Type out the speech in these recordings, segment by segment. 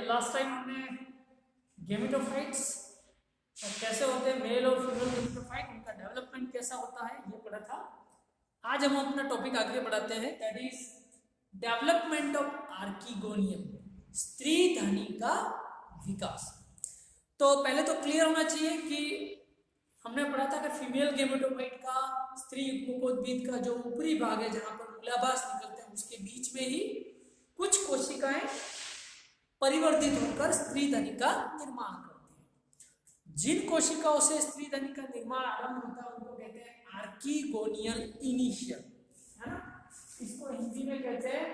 Last time हमने gametophytes और कैसे होते हैं मेल और फीमेल गेमेटोफाइट, उनका डेवलपमेंट कैसा होता है ये पढ़ा था। आज हम अपना टॉपिक आगे बढ़ाते हैं, that is development of archegonium, स्त्री धनी का विकास। तो पहले तो क्लियर होना चाहिए कि हमने पढ़ा था कि फीमेल गेमेटोफाइट का, स्त्री युग्मकोद्भिद का जो ऊपरी भाग है जहां पर मूलाभास निकलते हैं उसके बीच में ही कुछ कोशिकाएं परिवर्तित होकर स्त्री धनी का निर्माण करती हैं। जिन कोशिकाओं से स्त्री धनी का निर्माण आरंभ होता है उनको कहते हैं आर्किगोनियल इनिशियल, है ना। इसको हिंदी में कहते हैं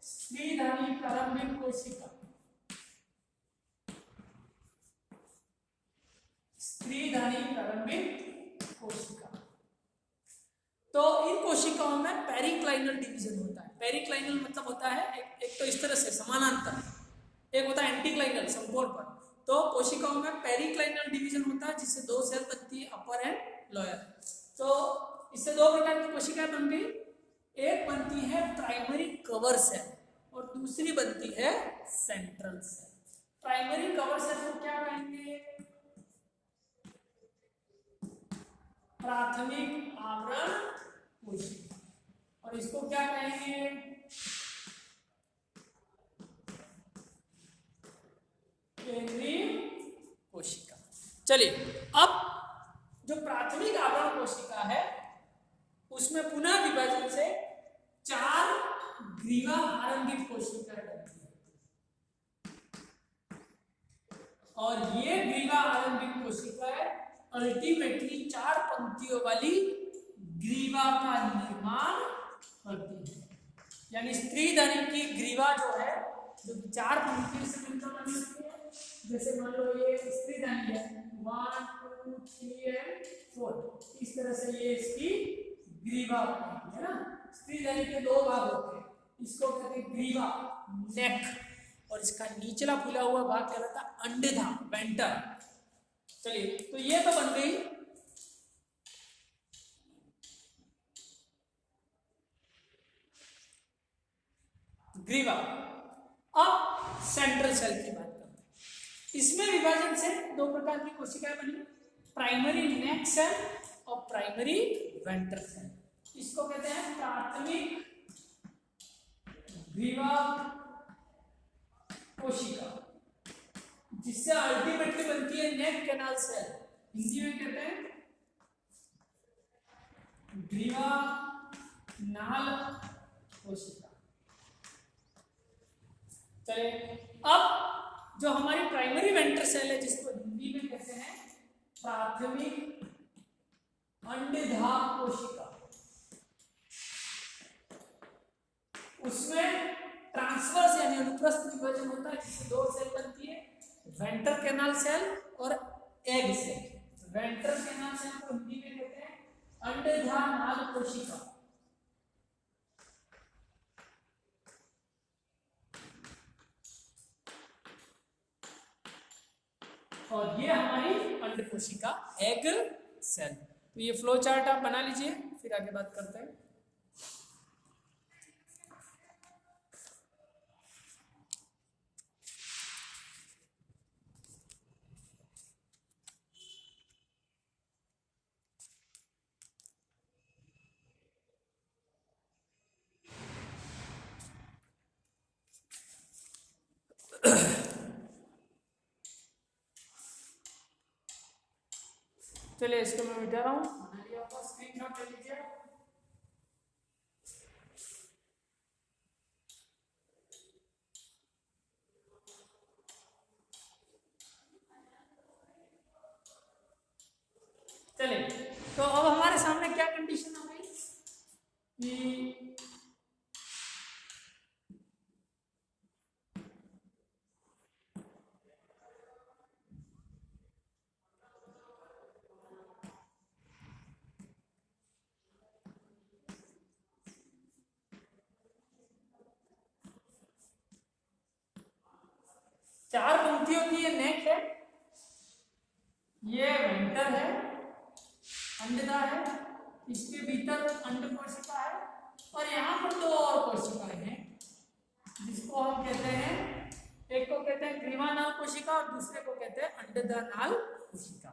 स्त्री धनी प्रारंभिक कोशिका, स्त्री धनी प्रारंभिक कोशिका। तो इन कोशिकाओं में पेरिक्लाइनल डिवीजन होता है। पेरिक्लाइनल मतलब होता है एक तो इस तरह से समानांतर, एक होता है एंटीक्लाइनल समकोण पर। तो कोशिकाओं में पेरिक्लाइनल डिवीजन होता है जिससे दो सेल बनती है, अपर एंड लोअर। तो इससे दो प्रकार की कोशिकाएं बन गई, एक बनती है प्राइमरी कवर सेल और दूसरी बनती है central cell. Primary cover cell को क्या कहेंगे? प्राथमिक आवरण कोशिका, और इसको क्या कहेंगे? केंद्रीय कोशिका। चलिए, अब जो प्राथमिक आवरण कोशिका है उसमें पुनः विभाजन से 4 ग्रीवा आरंभिक कोशिकाएं बनती है, और ये ग्रीवा आरंभिक कोशिकाएं अल्टीमेटली 4 पंक्तियों वाली ग्रीवा का निर्माण करती है। यानी स्त्री धनी की ग्रीवा जो है, जो 4 पंक्तियों से मिलकर बनी होती है। जैसे मान लो ये स्त्री धनी है, 1 2 3 एंड 4, इस तरह से ये इसकी ग्रीवा है ना। स्त्री धनी के 2 भाग होते हैं, इसको कहते हैं ग्रीवा, नेक, और इसका निचला फूला हुआ भाग कहलाता है अंडधा, वेंटर। चलिए, तो ये तो बन गई ग्रीवा। अब सेंट्रल सेल की बात करते हैं। इसमें विभाजन से 2 प्रकार की कोशिकाएं बनी, प्राइमरी नेक सेल और प्राइमरी वेंटर सेल। इसको कहते हैं प्राथमिक ग्रीवा कोशिका, जिससे अल्टीमेटली बनती है नेक कैनाल सेल। हिंदी में कहते हैं ग्रीवा नाल कोशिका। चलिए, अब जो हमारी प्राइमरी वेंटर सेल है जिसको हिंदी में कहते हैं प्राथमिक अंडधा कोशिका, उसमें ट्रांसवर्स यानी अनुप्रस्थ विभाजन होता है जिससे 2 सेल बनती है, वेंटर कैनाल सेल और egg cell. Venter canal cell को हिंदी में कहते हैं अंडधा नाल कोशिका, और ये हमारी अंड कोशिका एग सेल। तो ये फ्लो चार्ट आप बना लीजिए, फिर आगे बात करते हैं। चलिए, इसको मैं मिटा रहा हूँ, बना लिया आपका, स्क्रीनशॉट ले लीजिए। चलिए, तो अब हमारे सामने क्या कंडीशन आ गई कि चार पंक्तियों की ये नेक है, ये वेंटर है, अंडदा है, इसके भीतर अंड कोशिका है, और यहाँ पर 2 और कोशिकाएं हैं जिसको हम कहते हैं, एक को कहते हैं ग्रीवानाल कोशिका और दूसरे को कहते हैं अंडदानाल कोशिका।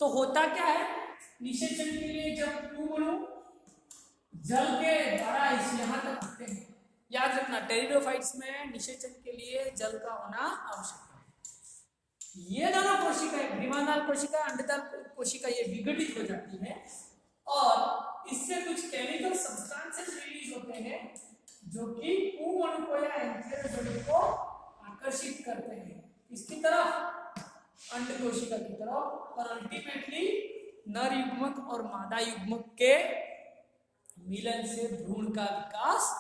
तो होता क्या है, निषेचन के लिए जब टूबुलू जल के द्वारा इस यहाँ तक आते हैं, याद रखना टेरिडोफाइट्स में निषेचन के लिए जल का होना आवश्यक है। ये दोनों कोशिकाएं ग्रीवानाल कोशिका अंडदाल कोशिका ये विघटित हो जाती है और इससे कुछ केमिकल सब्सटेंसेस रिलीज होते हैं जो कि पुंअणु को या एंथेरोजोइड को आकर्षित करते हैं इसकी तरफ, अंड कोशिका की तरफ, और अल्टीमेटली नर युग्मक और मादा युग्मक के मिलन से भ्रूण का विकास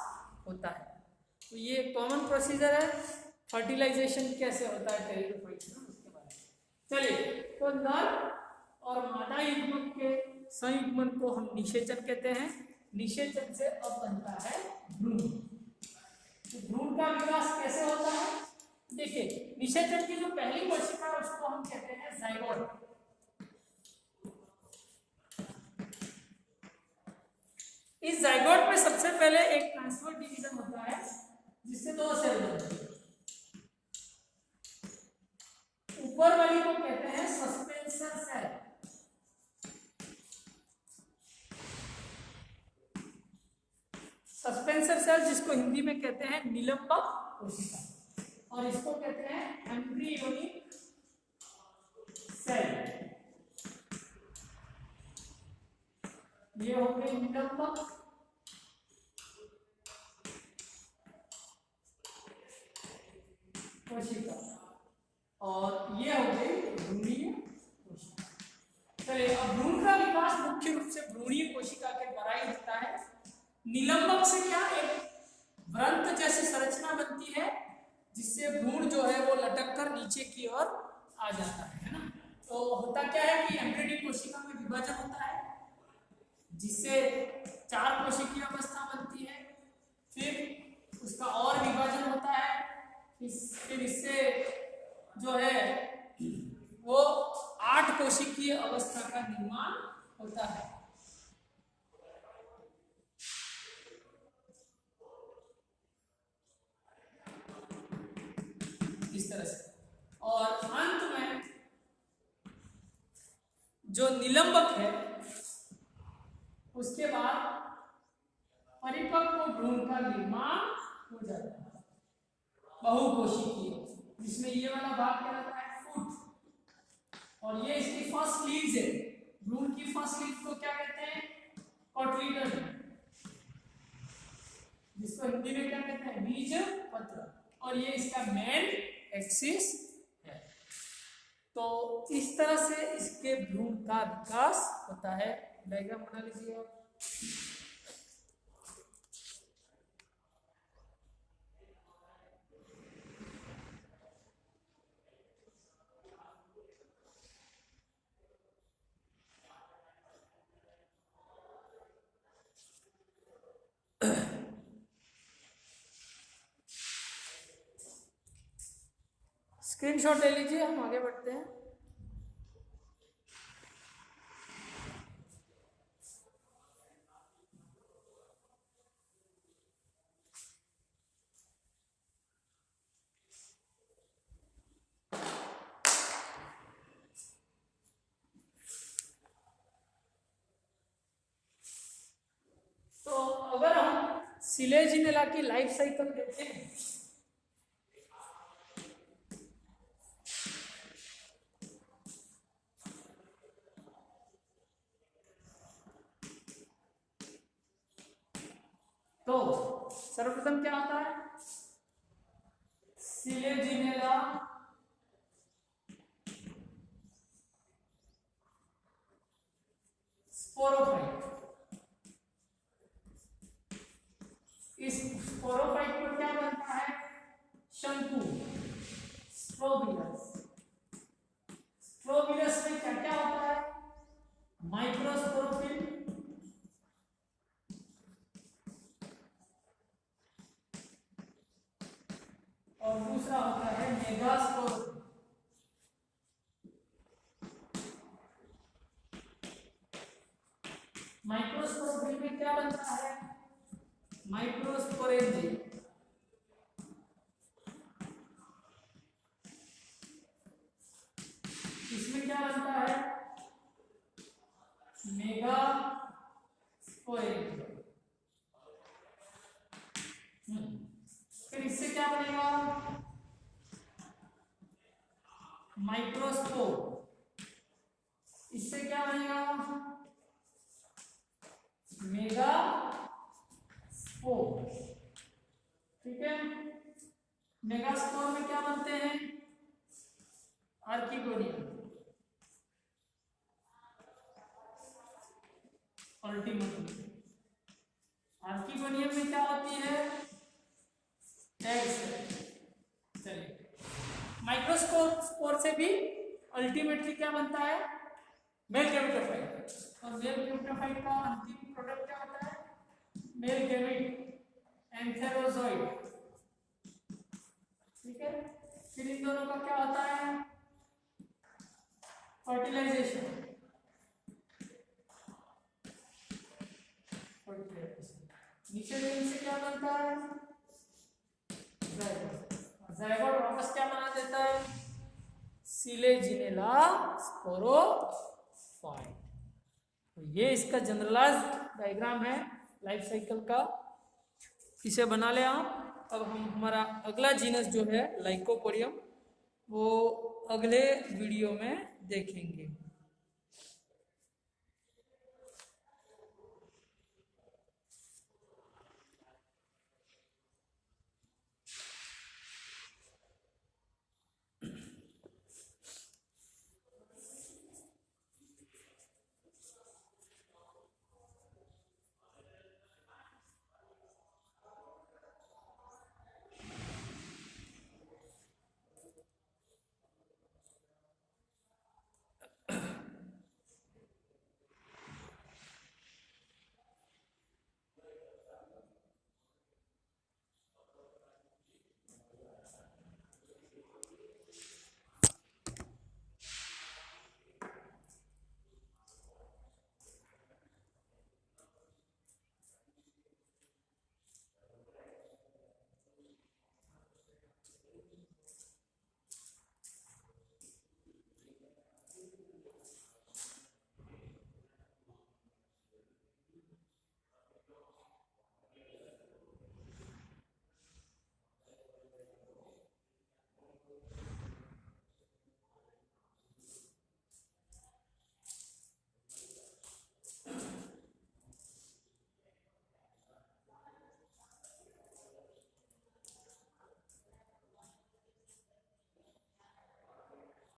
होता है। तो ये कॉमन प्रोसीजर है। फर्टिलाइजेशन कैसे होता है टेरिडोफाइट्स में उसके बारे में चलिए। तो नर और मादा युग्मक के संयुग्मन को हम निषेचन कहते हैं। निषेचन से अब बनता है भ्रूण। तो भ्रूण का विकास कैसे होता है, देखिए निषेचन की जो पहली कोशिका है उसको हम कहते हैं जाइगोट। इस जाइगोट में सबसे पहले एक ट्रांसफर डिवीजन होता है जिससे दो सेल बनते हैं। ऊपर वाली को कहते हैं सस्पेंसर सेल, सस्पेंसर सेल जिसको हिंदी में कहते हैं निलंबक कोशिका, और इसको कहते हैं एम्ब्रियोनिक सेल। ये हो गए निलंबक कोशिका और ये हो गई भ्रूणीय कोशिका। चलिए अब भ्रूण का विकास मुख्य रूप से भ्रूणीय कोशिका के द्वारा ही होता है। निलंबक से क्या एक व्रंत जैसी संरचना बनती है जिससे भ्रूण जो है वो लटक कर नीचे की ओर आ जाता है ना। तो होता क्या है कि एम्ब्रियोनिक कोशिका में विभाजन होता है जिससे 4 कोशिकीय अवस्था बनती है, फिर उसका और विभाजन होता है, फिर इससे जो है वो 8 कोशिकीय अवस्था का निर्माण होता है। इस तरह से, और अंत में जो निलंबक है उसके बाद परिपक्व भ्रूण का निर्माण हो जाता है बहुकोशिकीय, जिसमें ये वाला भाग कहलाता है फुट, और ये इसकी फर्स्ट लीव्स है। भ्रूण की फर्स्ट लीव को क्या कहते हैं, कोटलीडन, जिसको हिंदी में क्या कहते हैं, बीज पत्र, और ये इसका मेन एक्सिस है। तो इस तरह से इसके भ्रूण का विकास होता है। डायग्राम बना लीजिए आप। स्क्रीनशॉट ले लीजिए, हम आगे बढ़ते हैं। तो अगर हम सिलेजिनेला की लाइफ साइकिल देखते हैं तो सर्वप्रथम क्या होता है, सिलेजिनेला स्पोरोफाइट। इस स्पोरोफाइट पर क्या बनता है, शंकु, स्ट्रोबिलस। स्ट्रोबिलस में क्या क्या होता है, माइक्रोस्पोरोफिल, और दूसरा होता है मेगास्पोरोफिल। माइक्रोस्पोरोफिल में क्या बनता है, माइक्रोस्पोरेंजिया, क्या बनता है? मेगास्पोरेंजियम। फिर इससे क्या बनेगा? माइक्रोस्पोर। इससे क्या बनेगा? मेगास्पोर। ठीक है, मेगास्पोर में क्या बनते हैं? Archegonium, ultimately. आर्किगोनियम में क्या होती है? एग्स। चलिए, माइक्रोस्पोर से भी अल्टीमेटली क्या बनता है? Male gametophyte. और मेल गैमेटोफाइट का अंतिम प्रोडक्ट क्या होता है? Male gamete, antherozoid. ठीक है, फिर इन दोनों का क्या होता है? फर्टिलाइजेशन। नीचे से क्या बनता है? जायगोट वापस क्या बना देता है? Selaginella sporophyte. तो ये इसका जनरलाइज डायग्राम है लाइफ साइकिल का, इसे बना ले आप। अब हम हमारा अगला जीनस जो है लाइकोपोडियम, वो अगले वीडियो में देखेंगे।